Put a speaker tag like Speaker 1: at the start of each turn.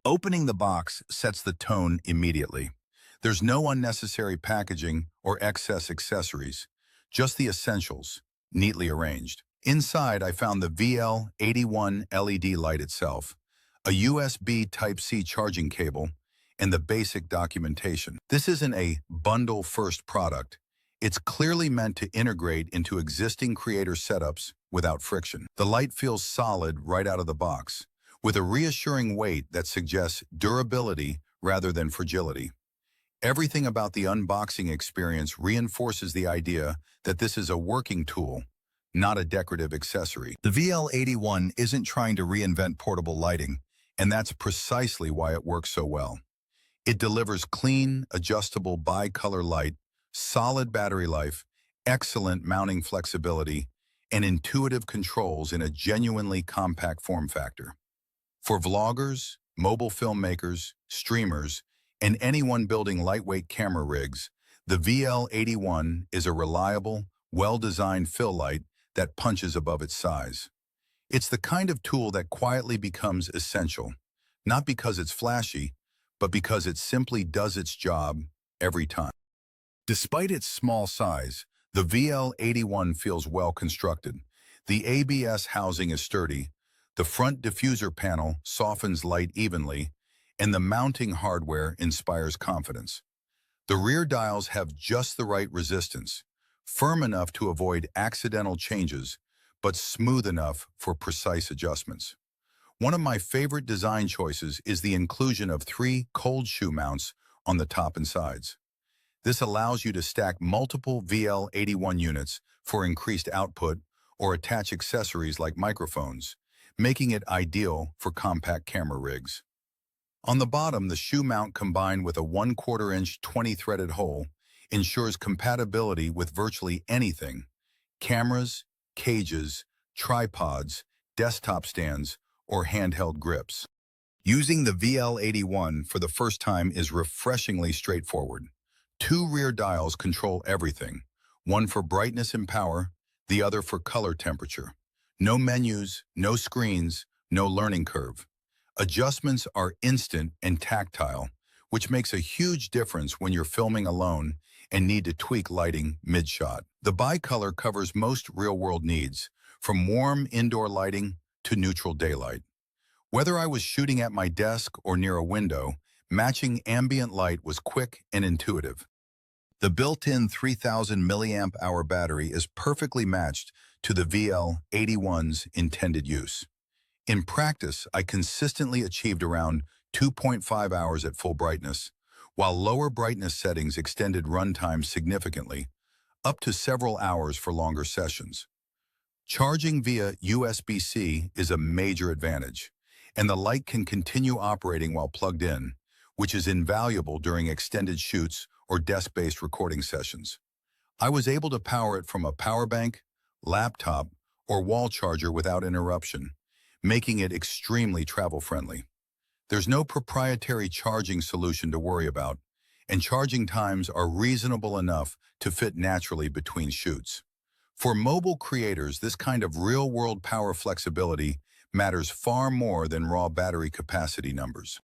Speaker 1: Opening the box sets the tone immediately. There's no unnecessary packaging or excess accessories, just the essentials, neatly arranged. Inside, I found the VL81 LED light itself, a USB Type-C charging cable, and the basic documentation. This isn't a bundle-first product. It's clearly meant to integrate into existing creator setups without friction. The light feels solid right out of the box, with a reassuring weight that suggests durability rather than fragility. Everything about the unboxing experience reinforces the idea that this is a working tool, not a decorative accessory. The VL81 isn't trying to reinvent portable lighting, and that's precisely why it works so well. It delivers clean, adjustable bi-color light, solid battery life, excellent mounting flexibility, and intuitive controls in a genuinely compact form factor. For vloggers, mobile filmmakers, streamers, and anyone building lightweight camera rigs, the VL81 is a reliable, well-designed fill light that punches above its size. It's the kind of tool that quietly becomes essential, not because it's flashy, but because it simply does its job every time. Despite its small size, the VL81 feels well constructed. The ABS housing is sturdy, the front diffuser panel softens light evenly, and the mounting hardware inspires confidence. The rear dials have just the right resistance, firm enough to avoid accidental changes, but smooth enough for precise adjustments. One of my favorite design choices is the inclusion of 3 cold shoe mounts on the top and sides. This allows you to stack multiple VL81 units for increased output or attach accessories like microphones, making it ideal for compact camera rigs. On the bottom, the shoe mount combined with a 1/4 inch 20-threaded hole ensures compatibility with virtually anything: cameras, cages, tripods, desktop stands, or handheld grips. Using the VL81 for the first time is refreshingly straightforward. 2 rear dials control everything, one for brightness and power, the other for color temperature. No menus, no screens, no learning curve. Adjustments are instant and tactile, which makes a huge difference when you're filming alone and need to tweak lighting mid-shot. The bi-color covers most real-world needs, from warm indoor lighting to neutral daylight. Whether I was shooting at my desk or near a window, matching ambient light was quick and intuitive. The built-in 3000 milliamp hour battery is perfectly matched to the VL81's intended use. In practice, I consistently achieved around 2.5 hours at full brightness, while lower brightness settings extended runtime significantly, up to several hours for longer sessions. Charging via USB-C is a major advantage, and the light can continue operating while plugged in, which is invaluable during extended shoots or desk-based recording sessions. I was able to power it from a power bank, laptop, or wall charger without interruption, making it extremely travel-friendly. There's no proprietary charging solution to worry about, and charging times are reasonable enough to fit naturally between shoots. For mobile creators, this kind of real-world power flexibility matters far more than raw battery capacity numbers.